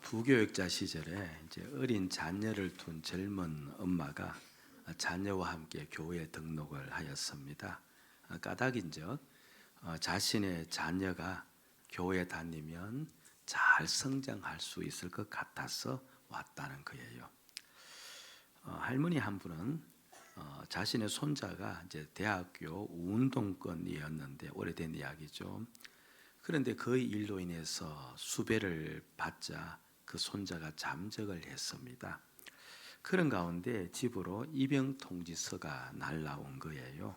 부교육자 시절에 이제 어린 자녀를 둔 젊은 엄마가 자녀와 함께 교회에 등록을 하였습니다. 까닭인즉 자신의 자녀가 교회 다니면 잘 성장할 수 있을 것 같아서 왔다는 거예요. 할머니 한 분은 자신의 손자가 이제 대학교 운동권이었는데 오래된 이야기죠. 그런데 그 일로 인해서 수배를 받자 그 손자가 잠적을 했습니다. 그런 가운데 집으로 입영 통지서가 날라온 거예요.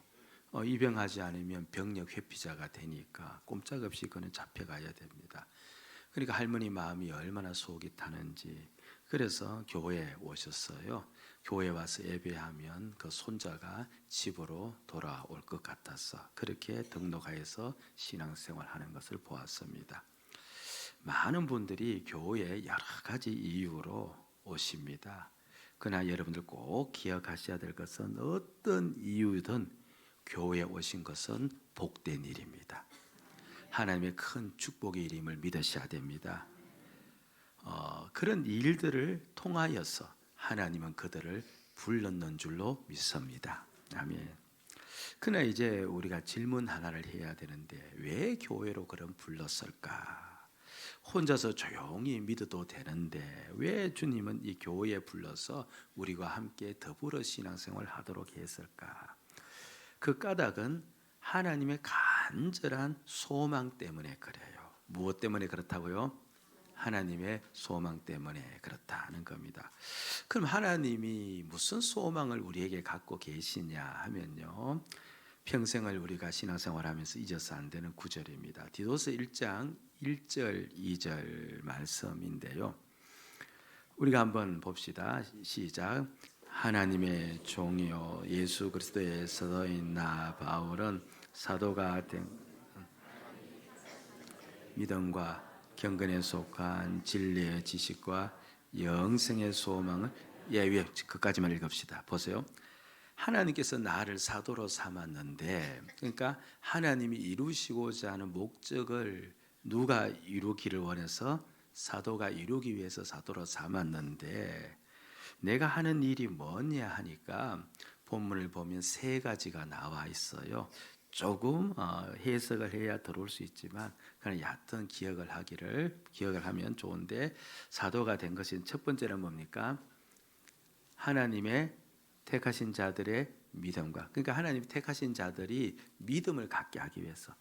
입영하지 않으면 병력 회피자가 되니까 꼼짝없이 그는 잡혀가야 됩니다. 그러니까 할머니 마음이 얼마나 속이 타는지 그래서 교회에 오셨어요. 교회에 와서 예배하면 그 손자가 집으로 돌아올 것 같아서 그렇게 등록하여서 신앙생활하는 것을 보았습니다. 많은 분들이 교회에 여러 가지 이유로 오십니다. 그러나 여러분들 꼭 기억하셔야 될 것은 어떤 이유든 교회에 오신 것은 복된 일입니다. 하나님의 큰 축복의 일임을 믿으셔야 됩니다. 그런 일들을 통하여서 하나님은 그들을 불렀는 줄로 믿습니다. 아멘. 그러나 이제 우리가 질문 하나를 해야 되는데 왜 교회로 그럼 불렀을까? 혼자서 조용히 믿어도 되는데 왜 주님은 이 교회에 불러서 우리와 함께 더불어 신앙생활을 하도록 했을까? 그 까닭은 하나님의 간절한 소망 때문에 그래요. 무엇 때문에 그렇다고요? 하나님의 소망 때문에 그렇다는 겁니다. 그럼 하나님이 무슨 소망을 우리에게 갖고 계시냐 하면요, 평생을 우리가 신앙생활하면서 잊어서 안 되는 구절입니다. 디도서 1장 1절 2절 말씀인데요, 우리가 한번 봅시다. 시작. 하나님의 종이요 예수 그리스도의 사도인 나 바울은 사도가 된 믿음과 경건에 속한 진리의 지식과 영생의 소망을 위해 그까지만 읽읍시다. 보세요. 하나님께서 나를 사도로 삼았는데, 그러니까 하나님이 이루시고자 하는 목적을 누가 이루기를 원해서 사도가 이루기 위해서 사도로 삼았는데, 내가 하는 일이 뭐냐 하니까 본문을 보면 세 가지가 나와 있어요. 조금 해석을 해야 들어올 수 있지만 그냥 얕은 기억을 하면 좋은데, 사도가 된 것은 첫 번째는 뭡니까? 하나님의 택하신 자들의 믿음과, 그러니까 하나님 택하신 자들이 믿음을 갖게 하기 위해서.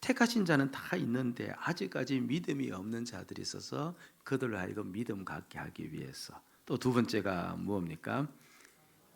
택하신 자는 다 있는데 아직까지 믿음이 없는 자들이 있어서 그들로 하여금 믿음 갖게 하기 위해서. 또 두 번째가 뭡니까?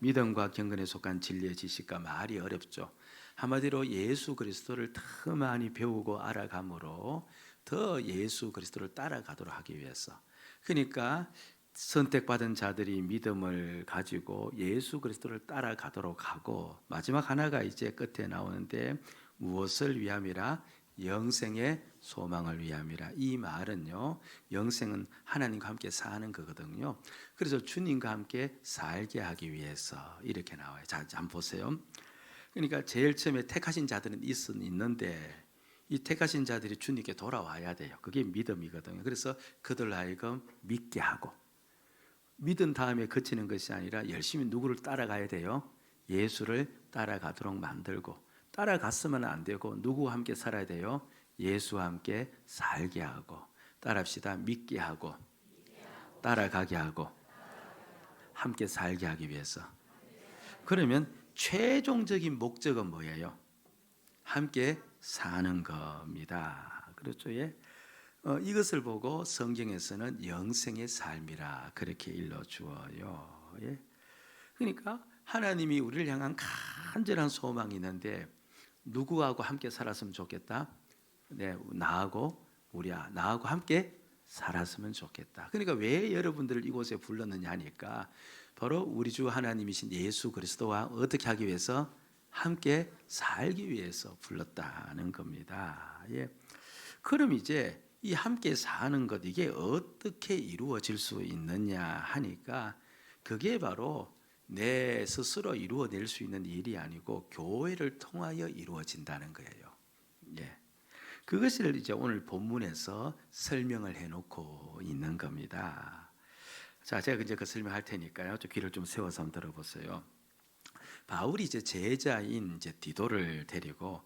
믿음과 경건에 속한 진리의 지식과, 말이 어렵죠. 한마디로 예수 그리스도를 더 많이 배우고 알아감으로 더 예수 그리스도를 따라가도록 하기 위해서. 그러니까 선택받은 자들이 믿음을 가지고 예수 그리스도를 따라가도록 하고, 마지막 하나가 이제 끝에 나오는데 무엇을 위함이라? 영생의 소망을 위함이라. 이 말은요, 영생은 하나님과 함께 사는 거거든요. 그래서 주님과 함께 살게 하기 위해서 이렇게 나와요. 자, 한번 보세요. 그러니까 제일 처음에 택하신 자들은 있는데 이 택하신 자들이 주님께 돌아와야 돼요. 그게 믿음이거든요. 그래서 그들로 하여금 믿게 하고, 믿은 다음에 그치는 것이 아니라 열심히 누구를 따라가야 돼요? 예수를 따라가도록 만들고, 따라갔으면 안 되고 누구와 함께 살아야 돼요? 예수와 함께 살게 하고, 따라합시다. 믿게 하고 따라가게 하고 함께 살게 하기 위해서. 그러면 최종적인 목적은 뭐예요? 함께 사는 겁니다. 그렇죠? 예? 이것을 보고 성경에서는 영생의 삶이라 그렇게 일러주어요. 예? 그러니까 하나님이 우리를 향한 간절한 소망이 있는데, 누구하고 함께 살았으면 좋겠다? 네, 나하고 함께 살았으면 좋겠다. 그러니까 왜 여러분들을 이곳에 불렀느냐 하니까 바로 우리 주 하나님이신 예수 그리스도와 어떻게 하기 위해서? 함께 살기 위해서 불렀다는 겁니다. 예. 그럼 이제 이 함께 사는 것, 이게 어떻게 이루어질 수 있느냐 하니까 그게 바로 내 스스로 이루어낼 수 있는 일이 아니고 교회를 통하여 이루어진다는 거예요. 예. 그것을 이제 오늘 본문에서 설명을 해놓고 있는 겁니다. 자, 제가 이제 그 설명할 테니까요. 좀 귀를 좀 세워서 한번 들어보세요. 바울이 이제 제자인 이제 디도를 데리고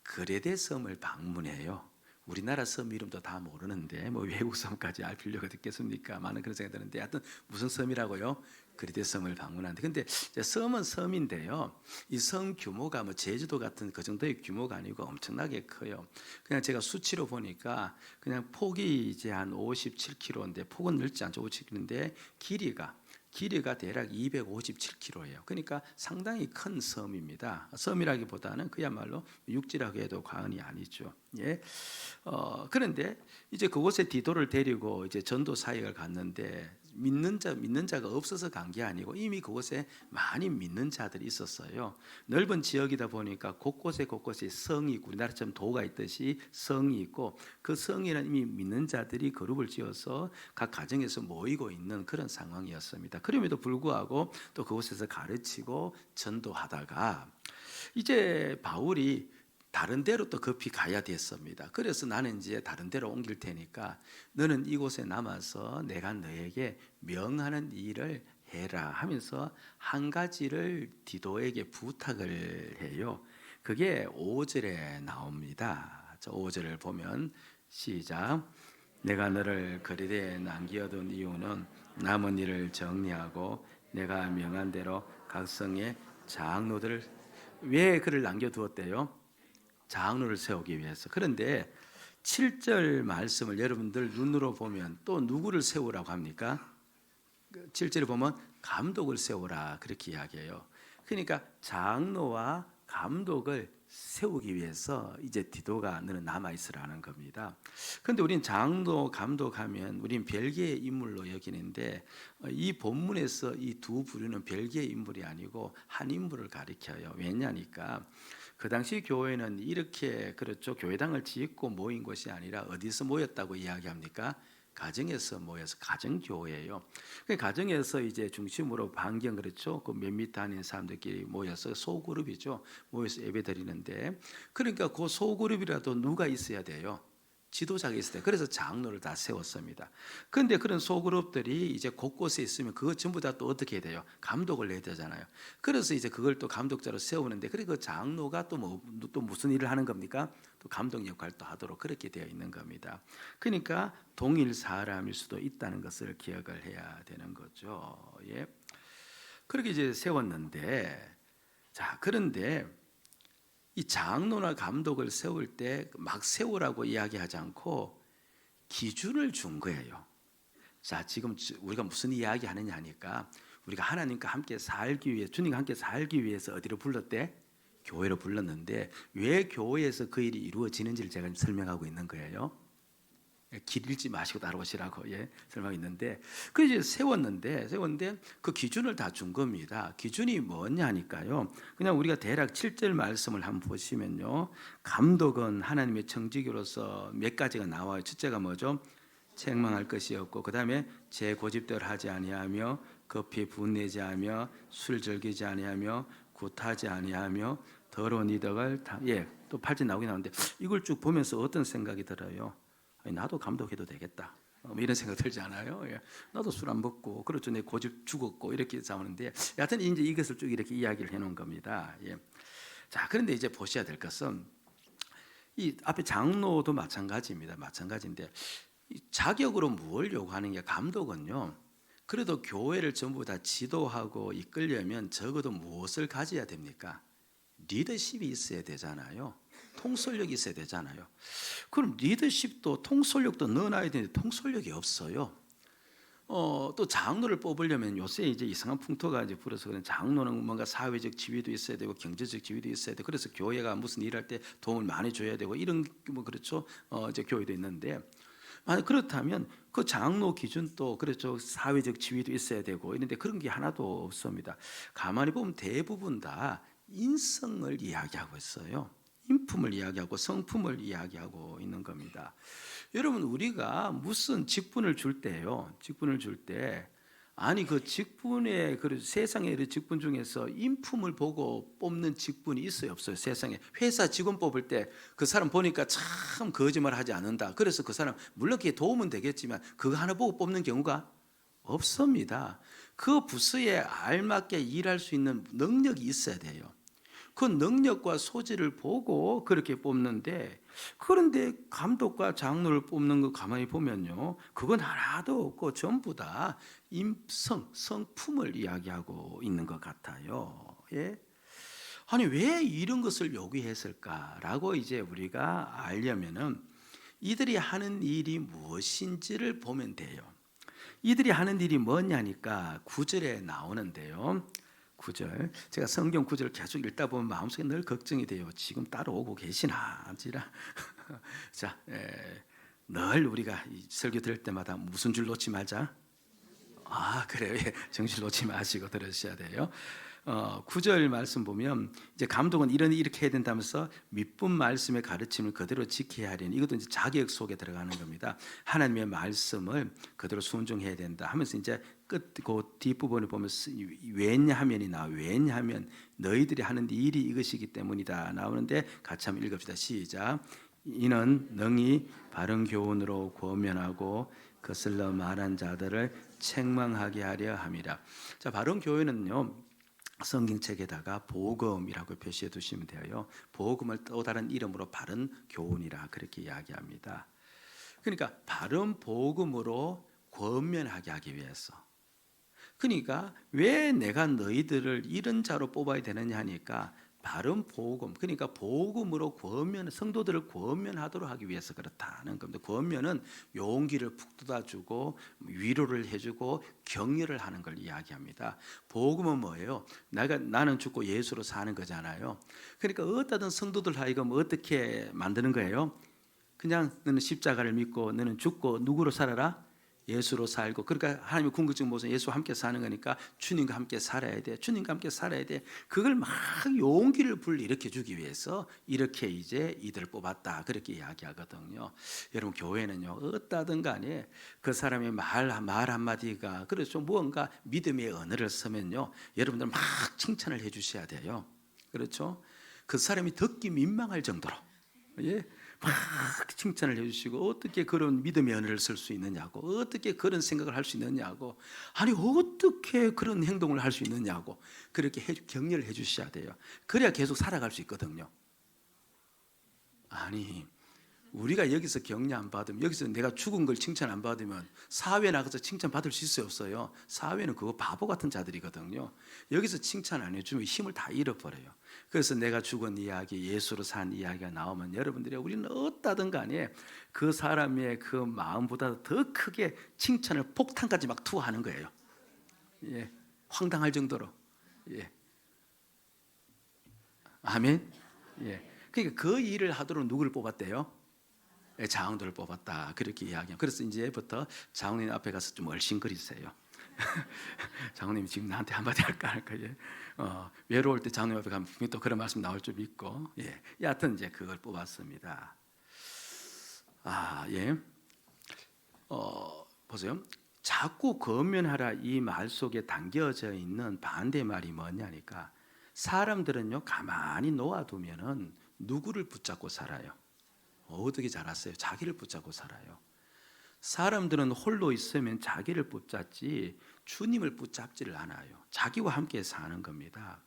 그레데 섬을 방문해요. 우리나라 섬 이름도 다 모르는데 뭐 외국 섬까지 알 필요가 있겠습니까? 많은 그런 생각이 드는데 하여튼 무슨 섬이라고요? 그레데 섬을 방문하는데 근데 이제 섬은 섬인데요. 이 섬 규모가 뭐 제주도 같은 그 정도의 규모가 아니고 엄청나게 커요. 그냥 제가 수치로 보니까 그냥 폭이 이제 한 57km인데 폭은 넓지 않죠. 57km인데 길이가 대략 257km예요. 그러니까 상당히 큰 섬입니다. 섬이라기보다는 그야말로 육지라고 해도 과언이 아니죠. 예. 그런데 이제 그곳에 디도를 데리고 이제 전도 사역을 갔는데 믿는 자가 없어서 간 게 아니고 이미 그곳에 많이 믿는 자들이 있었어요. 넓은 지역이다 보니까 곳곳에 성이 있고 우리나라처럼 도가 있듯이 성이 있고 그 성에는 이미 믿는 자들이 그룹을 지어서 각 가정에서 모이고 있는 그런 상황이었습니다. 그럼에도 불구하고 또 그곳에서 가르치고 전도하다가 이제 바울이 다른 데로 또 급히 가야 됐습니다. 그래서 나는 이제 다른 데로 옮길 테니까 너는 이곳에 남아서 내가 너에게 명하는 일을 해라 하면서 한 가지를 디도에게 부탁을 해요. 그게 5절에 나옵니다. 저 5절을 보면 시작. 내가 너를 그리대에 남겨둔 이유는 남은 일을 정리하고 내가 명한 대로 각 성의 장로들을 왜 그를 남겨두었대요? 장로를 세우기 위해서. 그런데 7절 말씀을 여러분들 눈으로 보면 또 누구를 세우라고 합니까? 7절에 보면 감독을 세우라 그렇게 이야기해요. 그러니까 장로와 감독을 세우기 위해서 이제 디도가 너는 남아 있으라는 겁니다. 그런데 우린 장로, 감독하면 우린 별개의 인물로 여기는데 이 본문에서 이 두 부류는 별개의 인물이 아니고 한 인물을 가리켜요. 왜냐니까 그 당시 교회는 이렇게 그렇죠. 교회당을 짓고 모인 것이 아니라 어디서 모였다고 이야기합니까? 가정에서 모여서 가정교회예요. 그 가정에서 이제 중심으로 반경 그렇죠. 그 몇 미터 안에 사람들끼리 모여서 소그룹이죠. 모여서 예배드리는데 그러니까 그 소그룹이라도 누가 있어야 돼요? 지도자가 있어야 돼요. 그래서 장로를 다 세웠습니다. 그런데 그런 소그룹들이 이제 곳곳에 있으면 그거 전부 다 또 어떻게 해야 돼요? 감독을 내야 되잖아요. 그래서 이제 그걸 또 감독자로 세우는데 그리고 그 장로가 또 무슨 일을 하는 겁니까? 또 감독 역할도 하도록 그렇게 되어 있는 겁니다. 그러니까 동일 사람일 수도 있다는 것을 기억을 해야 되는 거죠. 예. 그렇게 이제 세웠는데 자, 그런데 이 장로나 감독을 세울 때 막 세우라고 이야기하지 않고 기준을 준 거예요. 자, 지금 우리가 무슨 이야기 하느냐 하니까 우리가 하나님과 함께 살기 위해 주님과 함께 살기 위해서 어디로 불렀대? 교회로 불렀는데 왜 교회에서 그 일이 이루어지는지를 제가 설명하고 있는 거예요. 길 잃지 마시고 따라오시라고 설명하고 있는데 그 이제 세웠는데 그 기준을 다 준 겁니다. 기준이 뭐냐니까요. 그냥 우리가 대략 7절 말씀을 한번 보시면요. 감독은 하나님의 청지기로서 몇 가지가 나와요. 첫째가 뭐죠? 책망할 것이 없고 그 다음에 제 고집대로 하지 아니하며 급히 분내지 않으며 술 즐기지 아니하며 굿하지 아니하며 더러운 이덕을 또 8절 나오긴 나오는데 이걸 쭉 보면서 어떤 생각이 들어요? 나도 감독해도 되겠다. 이런 생각 들지 않아요? 나도 술 안 먹고 그렇죠. 내 고집 죽었고 이렇게 싸우는데 여하튼 이제 이것을 쭉 이렇게 이야기를 해놓은 겁니다. 자, 그런데 이제 보셔야 될 것은 이 앞에 장로도 마찬가지입니다. 마찬가지인데 이 자격으로 뭘 요구하는 게 감독은요. 그래도 교회를 전부 다 지도하고 이끌려면 적어도 무엇을 가져야 됩니까? 리더십이 있어야 되잖아요. 통솔력이 있어야 되잖아요. 그럼 리더십도 통솔력도 넣어놔야 되는데 통솔력이 없어요. 또 장로를 뽑으려면 요새 이제 이상한 풍토가 이제 불어서 그런 장로는 뭔가 사회적 지위도 있어야 되고 경제적 지위도 있어야 돼. 그래서 교회가 무슨 일할 때 도움을 많이 줘야 되고 이런 뭐 그렇죠. 이제 교회도 있는데 만약 그렇다면 그 장로 기준도 그렇죠. 사회적 지위도 있어야 되고 이런데 그런 게 하나도 없습니다. 가만히 보면 대부분 다 인성을 이야기하고 있어요. 인품을 이야기하고 성품을 이야기하고 있는 겁니다. 여러분 우리가 무슨 직분을 줄 때요. 직분을 줄 때 아니 그 직분의 그 세상의 그 직분 중에서 인품을 보고 뽑는 직분이 있어요, 없어요? 세상에 회사 직원 뽑을 때 그 사람 보니까 참 거짓말하지 않는다. 그래서 그 사람 물론 그게 도움은 되겠지만 그거 하나 보고 뽑는 경우가 없습니다. 그 부서에 알맞게 일할 수 있는 능력이 있어야 돼요. 그 능력과 소질을 보고 그렇게 뽑는데, 그런데 감독과 장로를 뽑는 거 가만히 보면요, 그건 하나도 없고 전부 다 성품을 이야기하고 있는 것 같아요. 예? 아니 왜 이런 것을 요구했을까라고 이제 우리가 알려면은 이들이 하는 일이 무엇인지를 보면 돼요. 이들이 하는 일이 뭐냐니까 9절에 나오는데요. 9절, 제가 성경 9절을 계속 읽다 보면 마음속에 늘 걱정이 돼요. 지금 따라오고 계시나 지라. 자, 늘 우리가 이 설교 들을 때마다 무슨 줄 놓지 말자. 아 그래요. 예, 정신 놓지 마시고 들으셔야 돼요. 9절 말씀 보면 이제 감독은 이렇게 해야 된다면서 밑분 말씀의 가르침을 그대로 지켜야 하려니, 이것도 이제 자격 속에 들어가는 겁니다. 하나님의 말씀을 그대로 순종해야 된다 하면서 이제 그 뒷부분에 보면 왜냐하면이 나와. 왜냐하면 너희들이 하는 일이 이것이기 때문이다 나오는데, 같이 한번 읽읍시다. 시작. 이는 능히 바른 교훈으로 권면하고 거슬러 말한 자들을 책망하게 하려 함이라. 자, 바른 교훈은요, 성경책에다가 복음이라고 표시해 두시면 돼요. 복음을 또 다른 이름으로 바른 교훈이라 그렇게 이야기합니다. 그러니까 바른 복음으로 권면하게 하기 위해서. 그러니까 왜 내가 너희들을 이런 자로 뽑아야 되느냐 하니까 바른 복음, 그러니까 복음으로 권면, 성도들을 권면하도록 하기 위해서 그렇다는 겁니다. 권면은 용기를 푹 돋아주고 위로를 해주고 격려를 하는 걸 이야기합니다. 복음은 뭐예요? 나는 죽고 예수로 사는 거잖아요. 그러니까 어떠든 성도들 하여금 어떻게 만드는 거예요? 그냥 너는 십자가를 믿고 너는 죽고 누구로 살아라? 예수로 살고. 그러니까 하나님의 궁극적인 모습은 예수와 함께 사는 거니까 주님과 함께 살아야 돼. 주님과 함께 살아야 돼. 그걸 막 용기를 불일으켜 주기 위해서 이렇게 이제 이들을 뽑았다 그렇게 이야기하거든요. 여러분 교회는요, 어떠든 간에 그 사람의 말 한마디가 그래서 무언가 믿음의 언어를 쓰면요, 여러분들 막 칭찬을 해 주셔야 돼요. 그렇죠? 그 사람이 듣기 민망할 정도로, 예? 막 칭찬을 해주시고, 어떻게 그런 믿음의 언어를 쓸 수 있느냐고, 어떻게 그런 생각을 할 수 있느냐고, 아니 어떻게 그런 행동을 할 수 있느냐고 그렇게 격려를 해주셔야 돼요. 그래야 계속 살아갈 수 있거든요. 아니 우리가 여기서 격려 안 받으면, 여기서 내가 죽은 걸 칭찬 안 받으면 사회 나가서 칭찬 받을 수 있어요, 없어요? 사회는 그거 바보 같은 자들이거든요. 여기서 칭찬 안 해주면 힘을 다 잃어버려요. 그래서 내가 죽은 이야기, 예수로 산 이야기가 나오면 여러분들이, 우리는 어떠든 간에 그 사람의 그 마음보다 더 크게 칭찬을 폭탄까지 막 투하하는 거예요. 예, 황당할 정도로. 예, 아멘. 예, 그러니까 그 일을 하도록 누구를 뽑았대요? 장로들을 뽑았다 그렇게 이야기해요. 그래서 이제부터 장로님 앞에 가서 좀 얼씬거리세요. 장로님 지금 나한테 한마디 할까? 외로울 때 장로님 앞에 가면 분명히 또 그런 말씀 나올 줄 믿고, 예, 여하튼 이제 그걸 뽑았습니다. 예, 보세요. 자꾸 권면하라 이 말 속에 담겨져 있는 반대 말이 뭐냐니까, 사람들은요 가만히 놓아두면은 누구를 붙잡고 살아요? 어떻게 잘 아세요? 자기를 붙잡고 살아요. 사람들은 홀로 있으면 자기를 붙잡지 주님을 붙잡지를 않아요. 자기와 함께 사는 겁니다.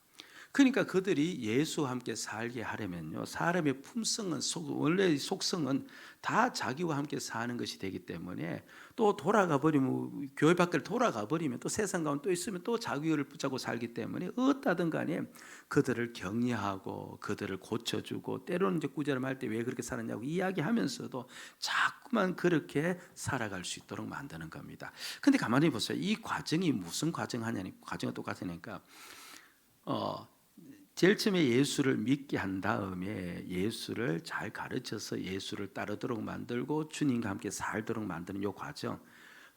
그러니까 그들이 예수와 함께 살게 하려면요, 사람의 품성은 원래 속성은 다 자기와 함께 사는 것이 되기 때문에, 또 돌아가 버리면, 교회 밖을 돌아가 버리면 또 세상 가운데 또 있으면 또 자기를 붙잡고 살기 때문에 어떠든 간에 그들을 격려하고 그들을 고쳐주고, 때로는 이제 구제를 할 때 왜 그렇게 살았냐고 이야기하면서도 자꾸만 그렇게 살아갈 수 있도록 만드는 겁니다. 근데 가만히 보세요. 이 과정이 무슨 과정하냐니, 과정은 똑같으니까 제일 처음에 예수를 믿게 한 다음에 예수를 잘 가르쳐서 예수를 따르도록 만들고 주님과 함께 살도록 만드는 이 과정,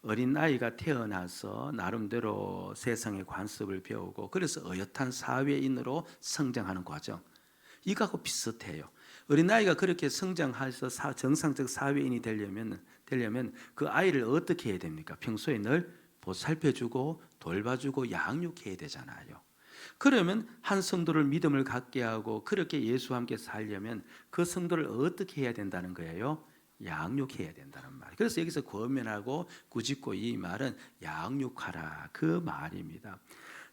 어린 아이가 태어나서 나름대로 세상의 관습을 배우고 그래서 어엿한 사회인으로 성장하는 과정, 이거하고 비슷해요. 어린 아이가 그렇게 성장해서 정상적 사회인이 되려면 그 아이를 어떻게 해야 됩니까? 평소에 늘 살펴주고 돌봐주고 양육해야 되잖아요. 그러면 한 성도를 믿음을 갖게 하고 그렇게 예수와 함께 살려면 그 성도를 어떻게 해야 된다는 거예요? 양육해야 된다는 말. 그래서 여기서 권면하고 꾸짖고 이 말은 양육하라 그 말입니다.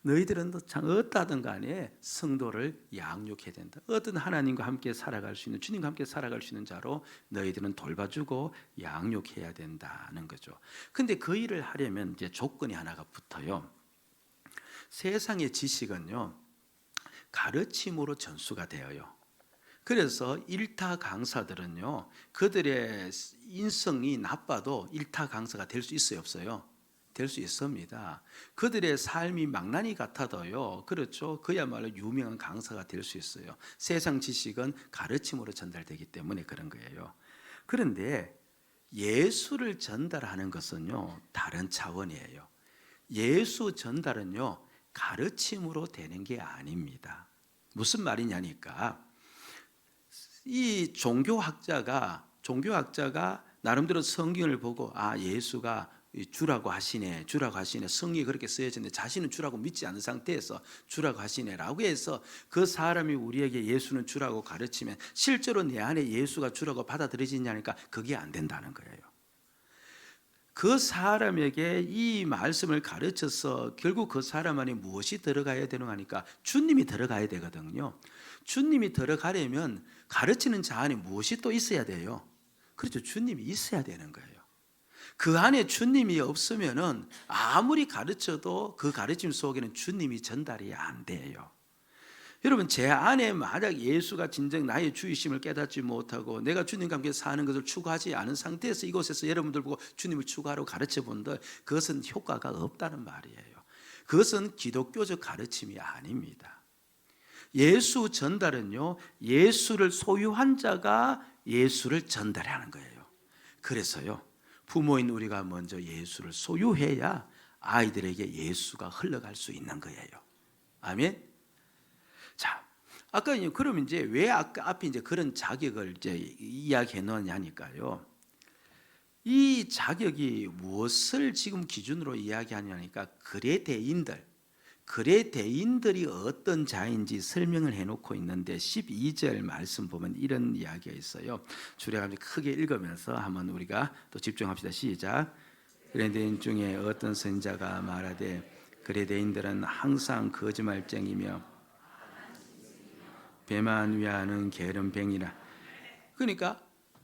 너희들은 참 어떠하든 간에 성도를 양육해야 된다. 어떤 하나님과 함께 살아갈 수 있는, 주님과 함께 살아갈 수 있는 자로 너희들은 돌봐주고 양육해야 된다는 거죠. 근데 그 일을 하려면 이제 조건이 하나가 붙어요. 세상의 지식은요, 가르침으로 전수가 되어요. 그래서 일타 강사들은요, 그들의 인성이 나빠도 일타 강사가 될 수 있어요, 없어요? 될 수 있습니다. 그들의 삶이 망나니 같아도요, 그렇죠, 그야말로 유명한 강사가 될 수 있어요. 세상 지식은 가르침으로 전달되기 때문에 그런 거예요. 그런데 예수를 전달하는 것은요, 다른 차원이에요. 예수 전달은요, 가르침으로 되는 게 아닙니다. 무슨 말이냐니까, 이 종교학자가 나름대로 성경을 보고 예수가 주라고 하시네, 성경이 그렇게 쓰여졌는데 자신은 주라고 믿지 않는 상태에서 주라고 하시네라고 해서 그 사람이 우리에게 예수는 주라고 가르치면 실제로 내 안에 예수가 주라고 받아들여지냐니까 그게 안 된다는 거예요. 그 사람에게 이 말씀을 가르쳐서 결국 그 사람 안에 무엇이 들어가야 되는 거니까 주님이 들어가야 되거든요. 주님이 들어가려면 가르치는 자 안에 무엇이 또 있어야 돼요? 그렇죠. 주님이 있어야 되는 거예요. 그 안에 주님이 없으면은 아무리 가르쳐도 그 가르침 속에는 주님이 전달이 안 돼요. 여러분, 제 안에 만약 예수가 진정 나의 주이심을 깨닫지 못하고 내가 주님과 함께 사는 것을 추구하지 않은 상태에서 이곳에서 여러분들 보고 주님을 추구하라고 가르쳐 본들, 그것은 효과가 없다는 말이에요. 그것은 기독교적 가르침이 아닙니다. 예수 전달은요, 예수를 소유한 자가 예수를 전달하는 거예요. 그래서요, 부모인 우리가 먼저 예수를 소유해야 아이들에게 예수가 흘러갈 수 있는 거예요. 아멘. 자, 아까 그러면 이제 왜 아까 앞에 이제 그런 자격을 이제 이야기해 놓냐니까요. 이 자격이 무엇을 지금 기준으로 이야기하냐니까 그레데인들이 어떤 자인지 설명을 해놓고 있는데 12절 말씀 보면 이런 이야기가 있어요. 주례가 크게 읽으면서 한번 우리가 또 집중합시다. 시작. 그레데인 중에 어떤 선자가 말하되 그레데인들은 항상 거짓말쟁이며 배만 위하는 게으름뱅이라. 그러니까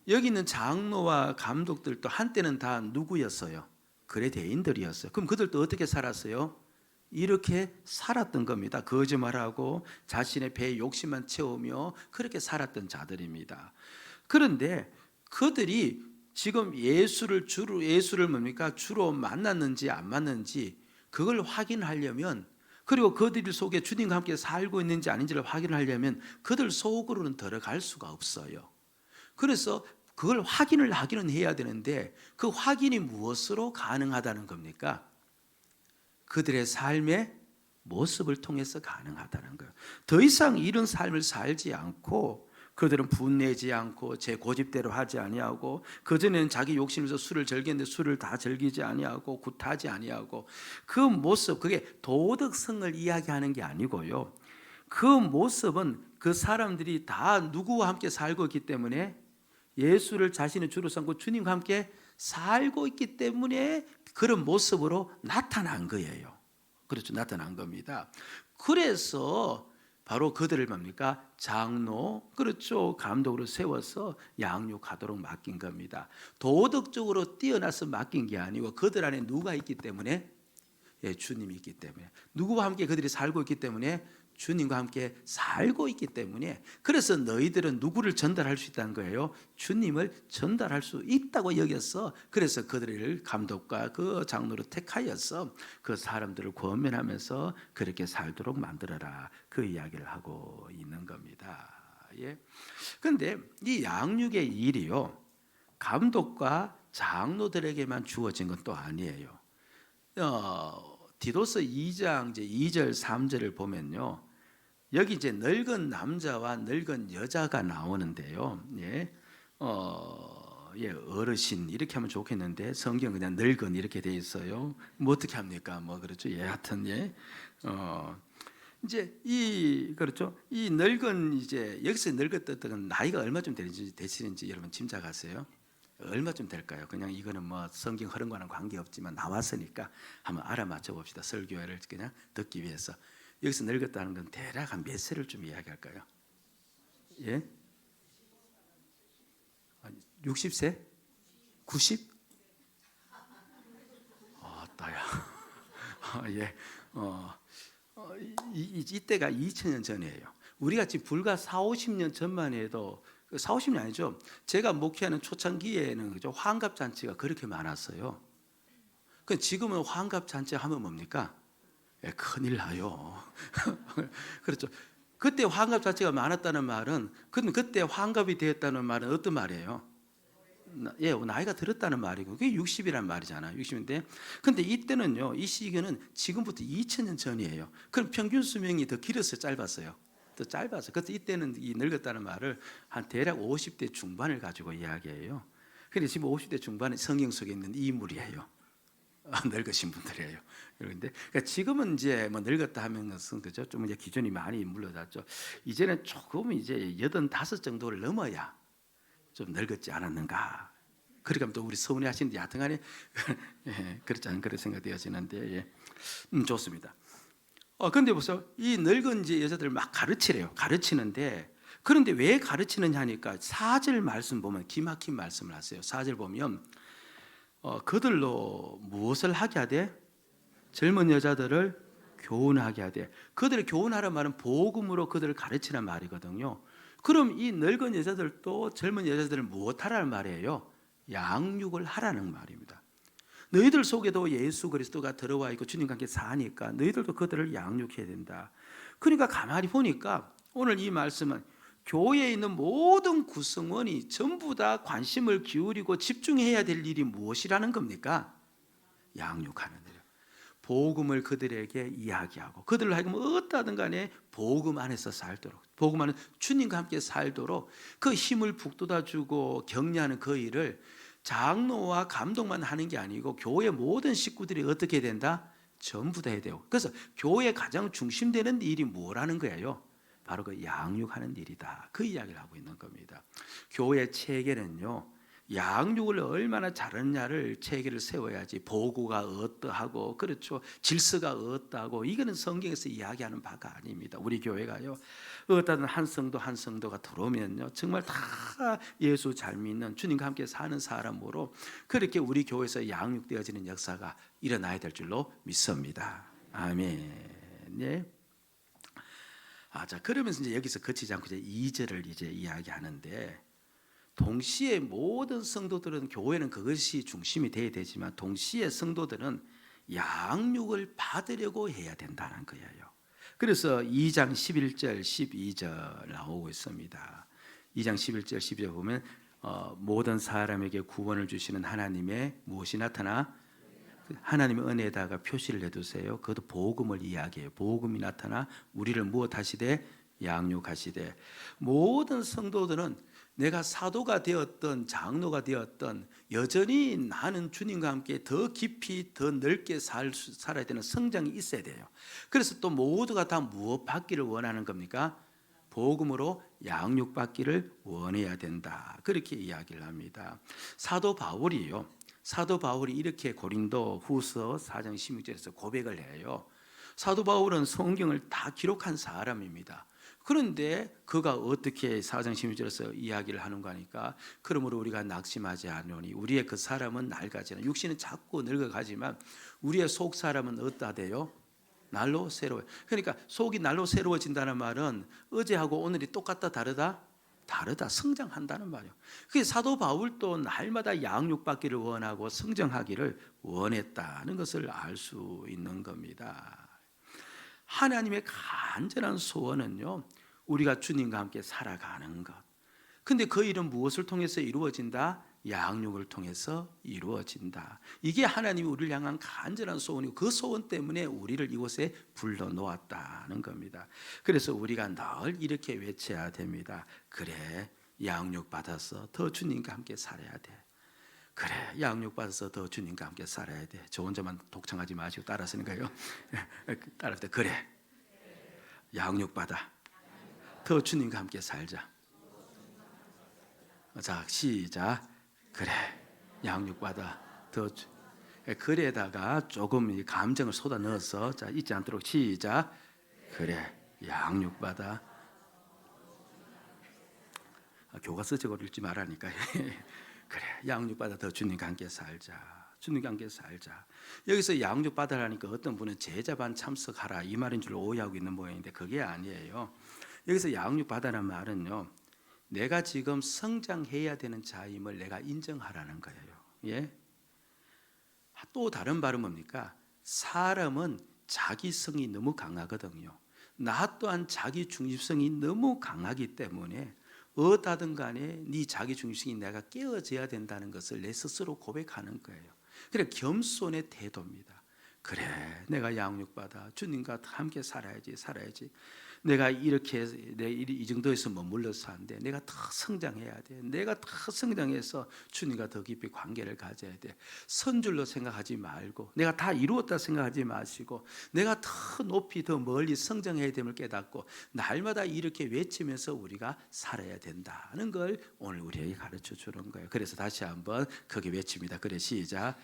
여기 있는 장로와 감독들도 한때는 다 누구였어요? 그레데인들이었어요. 그럼 그들도 어떻게 살았어요? 이렇게 살았던 겁니다. 거짓말하고 자신의 배에 욕심만 채우며 그렇게 살았던 자들입니다. 그런데 그들이 지금 예수를 뭡니까? 주로 만났는지 안 만났는지 그걸 확인하려면, 그리고 그들 속에 주님과 함께 살고 있는지 아닌지를 확인하려면 그들 속으로는 들어갈 수가 없어요. 그래서 그걸 확인을 하기는 해야 되는데 그 확인이 무엇으로 가능하다는 겁니까? 그들의 삶의 모습을 통해서 가능하다는 거예요. 더 이상 이런 삶을 살지 않고 그들은 분내지 않고 제 고집대로 하지 아니하고, 그전에는 자기 욕심에서 술을 즐겼는데 술을 다 즐기지 아니하고 굿하지 아니하고, 그 모습, 그게 도덕성을 이야기하는 게 아니고요, 그 모습은 그 사람들이 다 누구와 함께 살고 있기 때문에, 예수를 자신의 주로 삼고 주님과 함께 살고 있기 때문에 그런 모습으로 나타난 거예요. 그렇죠, 나타난 겁니다. 그래서 바로 그들을 뭡니까? 장로, 그렇죠, 감독으로 세워서 양육하도록 맡긴 겁니다. 도덕적으로 뛰어나서 맡긴 게 아니고 그들 안에 누가 있기 때문에? 주님이 있기 때문에. 누구와 함께 그들이 살고 있기 때문에? 주님과 함께 살고 있기 때문에. 그래서 너희들은 누구를 전달할 수 있다는 거예요? 주님을 전달할 수 있다고 여겼어. 그래서 그들을 감독과 그 장로로 택하여서 그 사람들을 권면하면서 그렇게 살도록 만들어라, 그 이야기를 하고 있는 겁니다. 예. 그런데 이 양육의 일이요, 감독과 장로들에게만 주어진 건 또 아니에요. 디도서 2장 이제 2절 3절을 보면요, 여기 이제 늙은 남자와 늙은 여자가 나오는데요. 예. 예, 어르신 이렇게 하면 좋겠는데 성경 그냥 늙은 이렇게 돼 있어요. 뭐 어떻게 합니까? 뭐 그렇죠. 예, 하여튼 예. 이제 이 그렇죠. 이 늙은 이제 여기서 늙었던 나이가 얼마쯤 되시는지 여러분 짐작하세요? 얼마쯤 될까요? 그냥 이거는 뭐 성경 흐름과는 관계없지만 나왔으니까 한번 알아맞혀 봅시다. 설교회를 그냥 듣기 위해서. 여기서 늙었다는 건 대략 한 몇 세를 좀 이야기할까요? 예? 60세? 90? 따야. 예. 이때가 2000년 전이에요. 우리가 지금 불과 4, 50년 전만 해도 4, 50년 아니죠. 제가 목회하는 초창기에는 그죠? 환갑 잔치가 그렇게 많았어요. 그 지금은 환갑 잔치 하면 뭡니까? 예, 큰일 나요. 그렇죠. 그때 환갑 잔치가 많았다는 말은 그때 환갑이 되었다는 말은 어떤 말이에요? 예, 나이가 들었다는 말이고 그게 60이란 말이잖아요. 60인데 근데 이때는요. 이 시기는 지금부터 2000년 전이에요. 그럼 평균 수명이 더 길었어요, 짧았어요? 더 짧았어요. 그래서 이때는 이 늙었다는 말을 한 대략 50대 중반을 가지고 이야기해요. 근데 지금 50대 중반은 성경 속에 있는 인물이에요. 늙으신 분들이에요. 그런데 그러니까 지금은 이제 뭐 늙었다 하면 것은 그죠? 좀 이제 기준이 많이 물러졌죠. 이제는 조금 이제 85 정도를 넘어야 좀 늙었지 않았는가. 그러니까 또 우리 서운해 하시는데 하여튼간에 예, 그렇지 않은 그런 생각되어지는데 예. 좋습니다. 그런데 보세요. 이 늙은 이제 여자들 막 가르치래요. 가르치는데 그런데 왜 가르치느냐 하니까 4절 말씀 보면 기막힌 말씀을 하세요. 4절 보면 그들로 무엇을 하게 하되 젊은 여자들을 교훈하게 하되 그들을 교훈하란 말은 복음으로 그들을 가르치란 말이거든요. 그럼 이 늙은 여자들도 젊은 여자들을 무엇하라는 말이에요? 양육을 하라는 말입니다. 너희들 속에도 예수 그리스도가 들어와 있고 주님과 함께 사니까 너희들도 그들을 양육해야 된다. 그러니까 가만히 보니까 오늘 이 말씀은 교회에 있는 모든 구성원이 전부 다 관심을 기울이고 집중해야 될 일이 무엇이라는 겁니까? 양육하는 일. 복음을 그들에게 이야기하고 그들을 하여금 어떠하든 간에 복음 안에서 살도록 복음 안에 주님과 함께 살도록 그 힘을 북돋아주고 격려하는 그 일을 장로와 감독만 하는 게 아니고 교회 모든 식구들이 어떻게 된다? 전부 다 해야 돼요. 그래서 교회의 가장 중심되는 일이 뭐라는 거예요? 바로 그 양육하는 일이다. 그 이야기를 하고 있는 겁니다. 교회 체계는요. 양육을 얼마나 잘하느냐를 체계를 세워야지 보고가 어떠하고 그렇죠 질서가 어떠하고 이거는 성경에서 이야기하는 바가 아닙니다. 우리 교회가요 어떤 한 성도가 들어오면요 정말 다 예수 잘 믿는 주님과 함께 사는 사람으로 그렇게 우리 교회에서 양육되어지는 역사가 일어나야 될 줄로 믿습니다. 아멘. 네. 자 그러면서 이제 여기서 그치지 않고 이제 2절을 이제 이야기하는데. 동시에 모든 성도들은 교회는 그것이 중심이 돼야 되지만 동시에 성도들은 양육을 받으려고 해야 된다는 거예요. 그래서 2장 11절 12절 나오고 있습니다. 2장 11절 12절 보면 모든 사람에게 구원을 주시는 하나님의 무엇이 나타나? 하나님의 은혜에다가 표시를 해두세요. 그것도 복음을 이야기해요. 복음이 나타나 우리를 무엇하시되? 양육하시되 모든 성도들은 내가 사도가 되었던 장로가 되었던 여전히 나는 주님과 함께 더 깊이 더 넓게 살아야 되는 성장이 있어야 돼요. 그래서 또 모두가 다 무엇 받기를 원하는 겁니까? 복음으로 양육받기를 원해야 된다. 그렇게 이야기를 합니다. 사도 바울이 이렇게 고린도 후서 4장 16절에서 고백을 해요. 사도 바울은 성경을 다 기록한 사람입니다. 그런데 그가 어떻게 4장 16절에서 이야기를 하는가 하니까 그러므로 우리가 낙심하지 않으니 우리의 그 사람은 낡아지나 육신은 자꾸 늙어가지만 우리의 속 사람은 어떠하대요? 날로 새로워요. 그러니까 속이 날로 새로워진다는 말은 어제하고 오늘이 똑같다 다르다? 다르다. 성장한다는 말이에요. 그게 사도 바울도 날마다 양육받기를 원하고 성장하기를 원했다는 것을 알 수 있는 겁니다. 하나님의 간절한 소원은요 우리가 주님과 함께 살아가는 것. 근데 그 일은 무엇을 통해서 이루어진다? 양육을 통해서 이루어진다. 이게 하나님이 우리를 향한 간절한 소원이고 그 소원 때문에 우리를 이곳에 불러놓았다는 겁니다. 그래서 우리가 늘 이렇게 외쳐야 됩니다. 그래 양육받아서 더 주님과 함께 살아야 돼. 그래, 양육받아서 더 주님과 함께 살아야 돼. 저 혼자만 독창하지 마시고 따라서니까요. 따라할 때 그래, 양육받아 더 주님과 함께 살자. 자, 시작. 그래, 양육받아 더 그래다가 조금 이 감정을 쏟아 넣어서 자 잊지 않도록 시작. 그래, 양육받아. 교과서 저걸 읽지 말라니까. 그래, 양육받아 더 주님과 함께 살자. 주님과 함께 살자. 여기서 양육받아라니까 어떤 분은 제자반 참석하라 이 말인 줄 오해하고 있는 모양인데 그게 아니에요. 여기서 양육받아라는 말은요, 내가 지금 성장해야 되는 자임을 내가 인정하라는 거예요. 예? 또 다른 말은 뭡니까? 사람은 자기성이 너무 강하거든요. 나 또한 자기 중심성이 너무 강하기 때문에 어디든 간에 네 자기 중심성이 내가 깨어져야 된다는 것을 내 스스로 고백하는 거예요. 그래, 겸손의 태도입니다. 그래, 내가 양육받아 주님과 함께 살아야지. 내가 이렇게 이 정도에서 머물러서 안 돼. 내가 더 성장해야 돼. 내가 더 성장해서 주님과 더 깊이 관계를 가져야 돼. 선줄로 생각하지 말고, 내가 다 이루었다 생각하지 마시고, 내가 더 높이 더 멀리 성장해야 됨을 깨닫고 날마다 이렇게 외치면서 우리가 살아야 된다는 걸 오늘 우리에게 가르쳐 주는 거예요. 그래서 다시 한번 크게 외칩니다. 그래, 시작.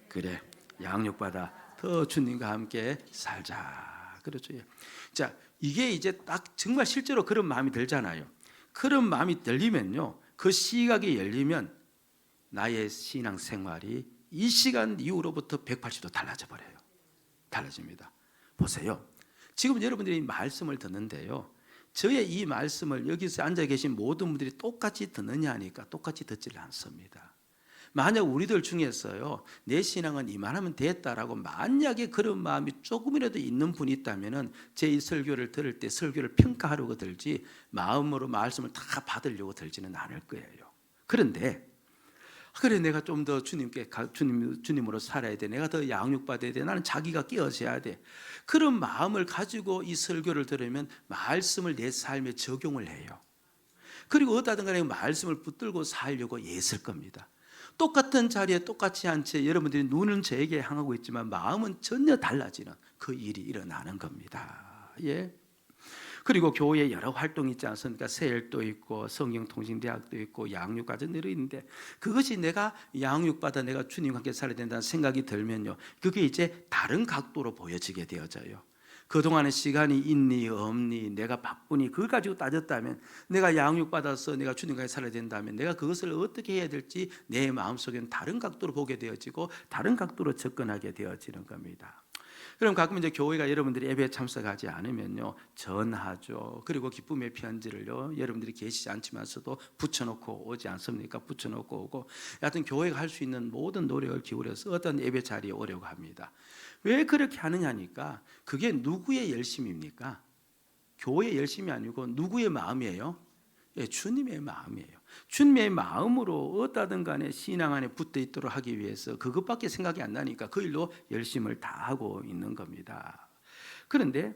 그래, 양육받아 더 주님과 함께 살자. 그렇죠. 자, 이게 이제 딱 정말 실제로 그런 마음이 들잖아요. 그런 마음이 들리면요, 그 시각이 열리면 나의 신앙 생활이 이 시간 이후로부터 180도 달라져 버려요. 달라집니다. 보세요. 지금 여러분들이 말씀을 듣는데요, 저의 이 말씀을 여기서 앉아 계신 모든 분들이 똑같이 듣느냐 하니까 똑같이 듣질 않습니다. 만약 우리들 중에서요, 내 신앙은 이만하면 됐다라고 만약에 그런 마음이 조금이라도 있는 분이 있다면 제 이 설교를 들을 때 설교를 평가하려고 들지 마음으로 말씀을 다 받으려고 들지는 않을 거예요. 그런데 그래, 내가 좀 더 주님으로 살아야 돼. 내가 더 양육받아야 돼. 나는 자기가 깨어져야 돼. 그런 마음을 가지고 이 설교를 들으면 말씀을 내 삶에 적용을 해요. 그리고 어디든 간에 말씀을 붙들고 살려고 애쓸 겁니다. 똑같은 자리에 똑같이 앉혀 여러분들이 눈은 저에게 향하고 있지만 마음은 전혀 달라지는 그 일이 일어나는 겁니다. 예. 그리고 교회에 여러 활동이 있지 않습니까? 세일도 있고 성경통신대학도 있고 양육과정들이 있는데 그것이 내가 양육받아 내가 주님과 함께 살아야 된다는 생각이 들면요, 그게 이제 다른 각도로 보여지게 되어져요. 그동안의 시간이 있니 없니, 내가 바쁘니, 그걸 가지고 따졌다면, 내가 양육받아서 내가 주님과 살아야 된다면 내가 그것을 어떻게 해야 될지 내 마음속에는 다른 각도로 보게 되어지고 다른 각도로 접근하게 되어지는 겁니다. 그럼 가끔 이제 교회가 여러분들이 예배에 참석하지 않으면요, 전하죠. 그리고 기쁨의 편지를요, 여러분들이 계시지 않지만서도 붙여놓고 오지 않습니까? 붙여놓고 오고, 여하튼 교회가 할 수 있는 모든 노력을 기울여서 어떤 예배 자리에 오려고 합니다. 왜 그렇게 하느냐니까, 그게 누구의 열심입니까? 교회의 열심이 아니고 누구의 마음이에요? 예, 주님의 마음이에요. 주님의 마음으로 어디든 간에 신앙 안에 붙어 있도록 하기 위해서 그것밖에 생각이 안 나니까 그 일로 열심을 다하고 있는 겁니다. 그런데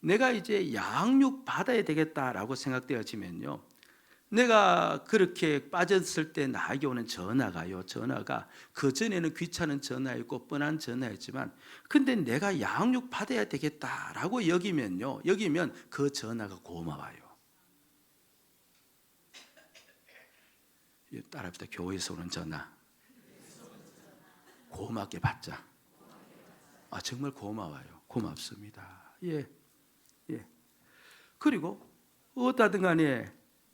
내가 이제 양육 받아야 되겠다라고 생각되어지면요, 내가 그렇게 빠졌을 때 나에게 오는 전화가 그전에는 귀찮은 전화였고 뻔한 전화였지만, 근데 내가 양육 받아야 되겠다라고 여기면 그 전화가 고마워요. 따라합시다. 교회에서 오는 전화 고맙게 받자. 정말 고마워요. 고맙습니다. 예. 그리고 어디든 간에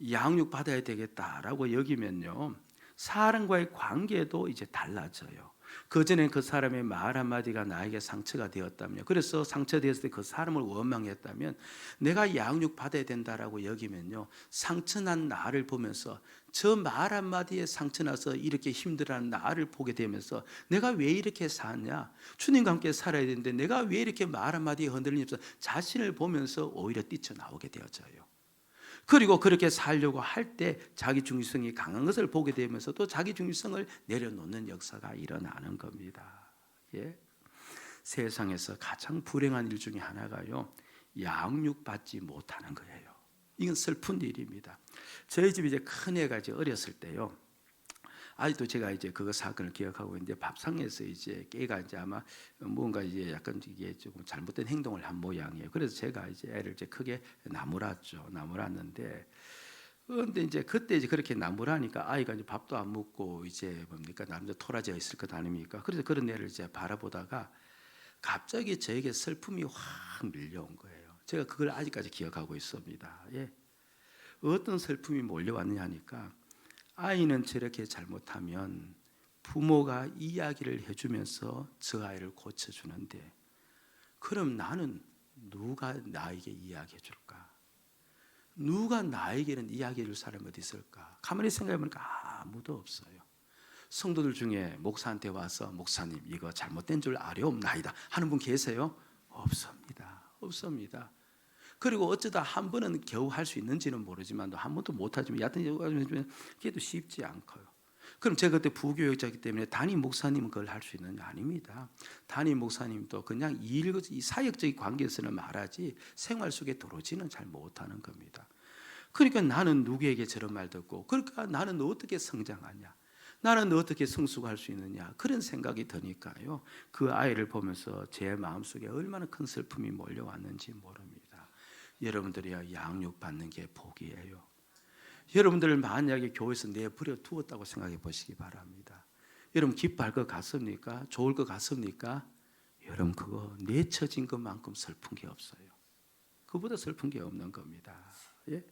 양육 받아야 되겠다라고 여기면요, 사람과의 관계도 이제 달라져요. 그전에 그 사람의 말 한마디가 나에게 상처가 되었다면, 그래서 상처되었을 때 그 사람을 원망했다면, 내가 양육 받아야 된다라고 여기면요, 상처난 나를 보면서 저 말 한마디에 상처나서 이렇게 힘들어하는 나를 보게 되면서 내가 왜 이렇게 사냐, 주님과 함께 살아야 되는데 내가 왜 이렇게 말 한마디에 흔들리면서 자신을 보면서 오히려 뛰쳐나오게 되어져요. 그리고 그렇게 살려고 할 때 자기 중심성이 강한 것을 보게 되면서 또 자기 중심성을 내려놓는 역사가 일어나는 겁니다. 예? 세상에서 가장 불행한 일 중에 하나가요, 양육받지 못하는 거예요. 이건 슬픈 일입니다. 저희 집에 이제 큰 애가 이제 어렸을 때요, 아직도 제가 이제 그 사건을 기억하고 있는데 밥상에서 이제 깨가 이제 아마 뭔가 이제 약간 이게 조금 잘못된 행동을 한 모양이에요. 그래서 제가 이제 애를 이제 크게 나무랐는데 그런데 이제 그때 이제 그렇게 나무라니까 아이가 이제 밥도 안 먹고 이제 뭡니까 나름대로 토라져 있을 것 아닙니까? 그래서 그런 애를 이제 바라보다가 갑자기 저에게 슬픔이 확 밀려온 거예요. 제가 그걸 아직까지 기억하고 있습니다. 예. 어떤 슬픔이 몰려왔느냐 하니까 아이는 저렇게 잘못하면 부모가 이야기를 해주면서 저 아이를 고쳐주는데 그럼 나는 누가 나에게 이야기해 줄까? 누가 나에게는 이야기해 줄 사람이 어디 있을까? 가만히 생각해 보니까 아무도 없어요. 성도들 중에 목사한테 와서 목사님 이거 잘못된 줄 아려옵나이다 하는 분 계세요? 없습니다. 그리고 어쩌다 한 번은 겨우 할 수 있는지는 모르지만 한 번도 못하지만 여하튼 그게도 쉽지 않고요. 그럼 제가 그때 부교육자이기 때문에 담임 목사님은 그걸 할 수 있는 게 아닙니다. 담임 목사님도 그냥 이 사역적인 관계에서는 말하지 생활 속에 들어오지는 잘 못하는 겁니다. 그러니까 나는 누구에게 저런 말 듣고 그러니까 나는 어떻게 성장하냐, 나는 어떻게 성숙할 수 있느냐 그런 생각이 드니까요. 그 아이를 보면서 제 마음속에 얼마나 큰 슬픔이 몰려왔는지 모릅니다. 여러분들이야 양육받는 게 복이에요. 여러분들 만약에 교회에서 내버려 두었다고 생각해 보시기 바랍니다. 여러분 기뻐할 것 같습니까? 좋을 것 같습니까? 여러분 그거 내쳐진 것만큼 슬픈 게 없어요. 그보다 슬픈 게 없는 겁니다. 예?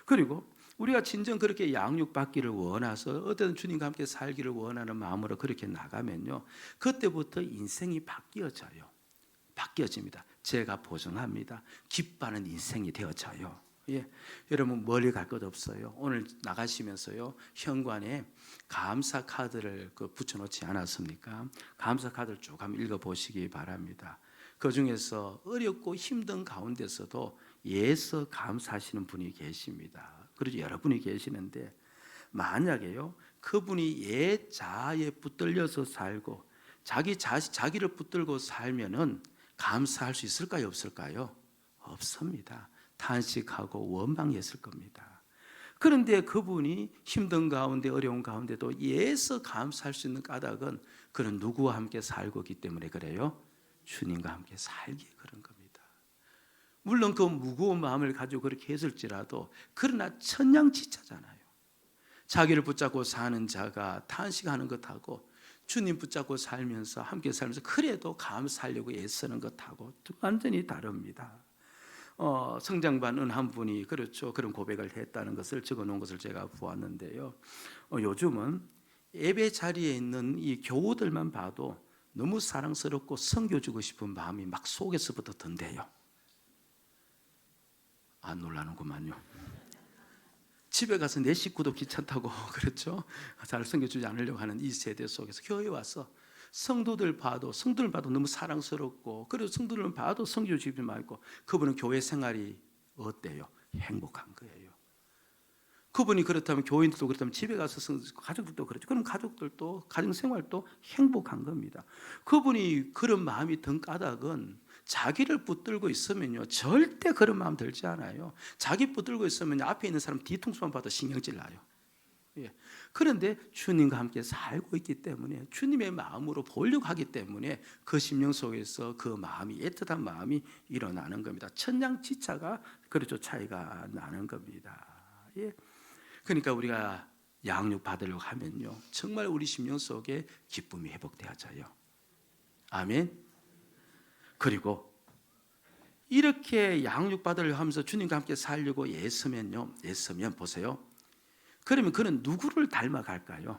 그리고 우리가 진정 그렇게 양육받기를 원해서 어떤 주님과 함께 살기를 원하는 마음으로 그렇게 나가면요, 그때부터 인생이 바뀌어집니다. 제가 보증합니다. 기뻐하는 인생이 되어져요. 예. 여러분 멀리 갈 것 없어요. 오늘 나가시면서요 현관에 감사 카드를 붙여놓지 않았습니까? 감사 카드를 쭉 한번 읽어보시기 바랍니다. 그 중에서 어렵고 힘든 가운데서도 예서 감사하시는 분이 계십니다. 그래서 여러분이 계시는데 만약에요 그분이 예 자아에 붙들려서 살고 자기를 붙들고 살면은 감사할 수 있을까요? 없을까요? 없습니다. 탄식하고 원망했을 겁니다. 그런데 그분이 힘든 가운데 어려운 가운데도 예서 감사할 수 있는 까닭은 그는 누구와 함께 살고 있기 때문에 그래요? 주님과 함께 살기에 그런 겁니다. 물론 그 무거운 마음을 가지고 그렇게 했을지라도 그러나 천냥지차잖아요. 자기를 붙잡고 사는 자가 탄식하는 것하고 주님 붙잡고 살면서 함께 살면서 그래도 감사하려고 애쓰는 것하고 완전히 다릅니다. 성장반 한 분이 그렇죠 그런 고백을 했다는 것을 적어놓은 것을 제가 보았는데요. 요즘은 예배 자리에 있는 이 교우들만 봐도 너무 사랑스럽고 섬겨주고 싶은 마음이 막 속에서부터 든대요. 안 놀라는구만요. 집에 가서 내 식구도 귀찮다고 그렇죠? 잘 섬겨주지 않으려고 하는 이 세대 속에서 교회에 와서 성도들 봐도 너무 사랑스럽고 그리고 성도들 봐도 섬겨주지 말고 그분은 교회 생활이 어때요? 행복한 거예요. 그분이 그렇다면 교인들도 그렇다면 집에 가서 가족들도 그렇죠. 그럼 가족들도 가정생활도 행복한 겁니다. 그분이 그런 마음이 든 까닭은 자기를 붙들고 있으면요 절대 그런 마음 들지 않아요. 자기 붙들고 있으면 앞에 있는 사람 뒤통수만 봐도 신경질 나요. 예. 그런데 주님과 함께 살고 있기 때문에 주님의 마음으로 보려고 하기 때문에 그 심령 속에서 그 마음이 애틋한 마음이 일어나는 겁니다. 천냥지차가 그렇죠 차이가 나는 겁니다. 예. 그러니까 우리가 양육 받으려고 하면요 정말 우리 심령 속에 기쁨이 회복되어져요. 아멘. 그리고 이렇게 양육 받으려고 하면서 주님과 함께 살려고 애쓰면 보세요. 그러면 그는 누구를 닮아갈까요?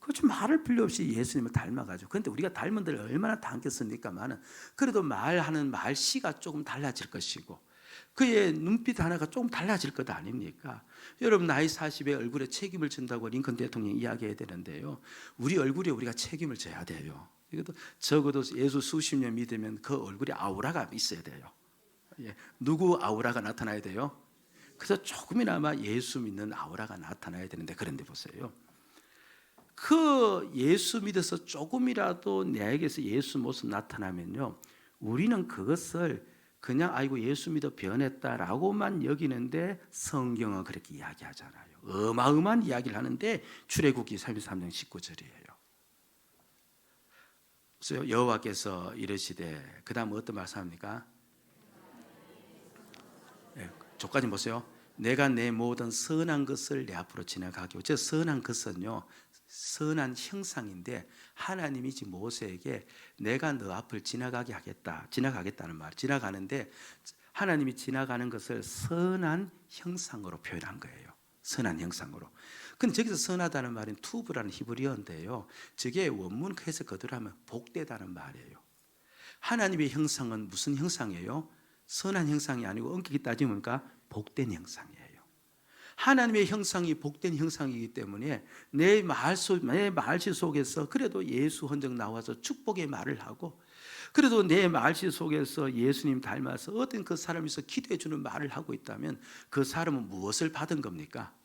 그렇죠. 말할 필요 없이 예수님을 닮아가죠. 그런데 우리가 닮은 데를 얼마나 닮겠습니까만은 그래도 말하는 말씨가 조금 달라질 것이고 그의 눈빛 하나가 조금 달라질 것 아닙니까? 여러분 나이 40에 얼굴에 책임을 진다고 링컨 대통령이 이야기해야 되는데요. 우리 얼굴에 우리가 책임을 져야 돼요. 이것도 적어도 예수 수십 년 믿으면 그 얼굴에 아우라가 있어야 돼요. 예. 누구 아우라가 나타나야 돼요? 그래서 조금이나마 예수 믿는 아우라가 나타나야 되는데 그런데 보세요. 그 예수 믿어서 조금이라도 내게서 예수 모습 나타나면요 우리는 그것을 그냥 아이고 예수 믿어 변했다라고만 여기는데 성경은 그렇게 이야기하잖아요. 어마어마한 이야기를 하는데 출애굽기 33장 19절이에요. 그래서 여호와께서 이르시되 그 다음 어떤 말씀합니까? 저까지 보세요. 내가 내 모든 선한 것을 내 앞으로 지나가게 하고, 저 선한 것은요 선한 형상인데 하나님이 지금 모세에게 내가 너 앞을 지나가게 하겠다, 지나가겠다는 말, 지나가는데 하나님이 지나가는 것을 선한 형상으로 표현한 거예요. 선한 형상으로. 근데 저기서 선하다는 말은 투브라는 히브리어인데요, 저게 원문 해석 그대로 하면 복되다는 말이에요. 하나님의 형상은 무슨 형상이에요? 선한 형상이 아니고 엄격히 따지면 복된 형상이에요. 하나님의 형상이 복된 형상이기 때문에 내 말실 속에서 그래도 예수 흔적 나와서 축복의 말을 하고, 그래도 내 말실 속에서 예수님 닮아서 어떤 그 사람이 있어 기도해 주는 말을 하고 있다면 그 사람은 무엇을 받은 겁니까?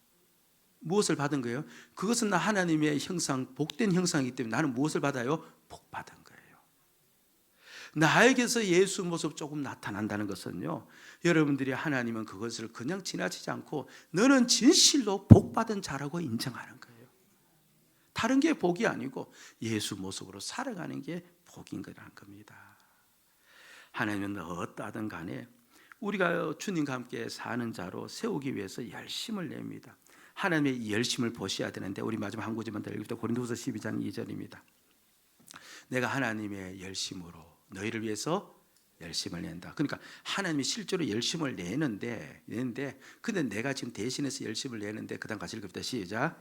무엇을 받은 거예요? 그것은 하나님의 형상, 복된 형상이기 때문에 나는 무엇을 받아요? 복 받은 거예요. 나에게서 예수 모습 조금 나타난다는 것은요, 여러분들이 하나님은 그것을 그냥 지나치지 않고 너는 진실로 복 받은 자라고 인정하는 거예요. 다른 게 복이 아니고 예수 모습으로 살아가는 게 복인 거라는 겁니다. 하나님은 어떠하든 간에 우리가 주님과 함께 사는 자로 세우기 위해서 열심을 냅니다. 하나님의 열심을 보셔야 되는데, 우리 마지막 한 구절만 더 읽읍시다. 고린도후서 12장 2절입니다. 내가 하나님의 열심으로 너희를 위해서 열심을 낸다. 그러니까 하나님이 실제로 열심을 내는데 근데 내가 지금 대신해서 열심을 내는데, 그 다음 같이 읽읍시다. 시작.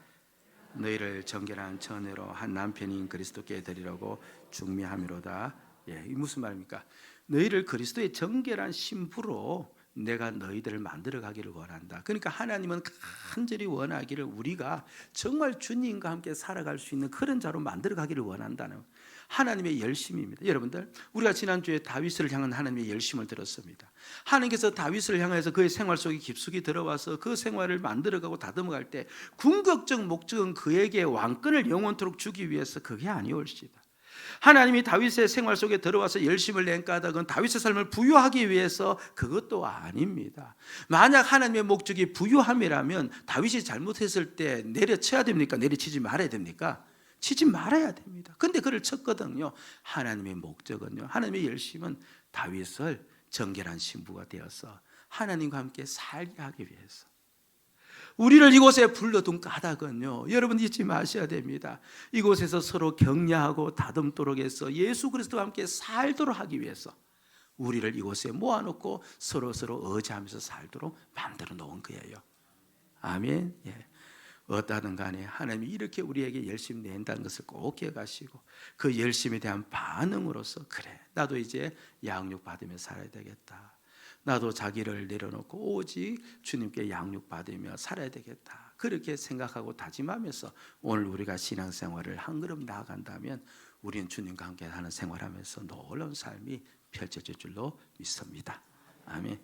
너희를 정결한 처녀로 한 남편인 그리스도께 드리려고 중미함이로다. 이 무슨 말입니까? 너희를 그리스도의 정결한 신부로 내가 너희들을 만들어 가기를 원한다. 그러니까 하나님은 간절히 원하기를 우리가 정말 주님과 함께 살아갈 수 있는 그런 자로 만들어 가기를 원한다는 하나님의 열심입니다. 여러분들, 우리가 지난주에 다윗을 향한 하나님의 열심을 들었습니다. 하나님께서 다윗을 향해서 그의 생활 속에 깊숙이 들어와서 그 생활을 만들어가고 다듬어갈 때 궁극적 목적은 그에게 왕권을 영원토록 주기 위해서 그게 아니올시다. 하나님이 다윗의 생활 속에 들어와서 열심을 낸 까닭은 다윗의 삶을 부유하기 위해서 그것도 아닙니다. 만약 하나님의 목적이 부유함이라면 다윗이 잘못했을 때 내려쳐야 됩니까? 내려치지 말아야 됩니까? 치지 말아야 됩니다. 근데 그를 쳤거든요. 하나님의 목적은요, 하나님의 열심은 다윗을 정결한 신부가 되어서 하나님과 함께 살게 하기 위해서, 우리를 이곳에 불러둔 까닭은요, 여러분 잊지 마셔야 됩니다. 이곳에서 서로 격려하고 다듬도록 해서 예수 그리스도와 함께 살도록 하기 위해서 우리를 이곳에 모아놓고 서로 의지하면서 살도록 만들어 놓은 거예요. 아멘. 어떠하든 간에 하나님이 이렇게 우리에게 열심히 낸다는 것을 꼭 기억하시고, 그 열심에 대한 반응으로서 그래, 나도 이제 양육 받으며 살아야 되겠다. 나도 자기를 내려놓고 오직 주님께 양육 받으며 살아야 되겠다. 그렇게 생각하고 다짐하면서 오늘 우리가 신앙생활을 한 걸음 나아간다면 우리는 주님과 함께 하는 생활하면서 놀라운 삶이 펼쳐질 줄로 믿습니다. 아멘.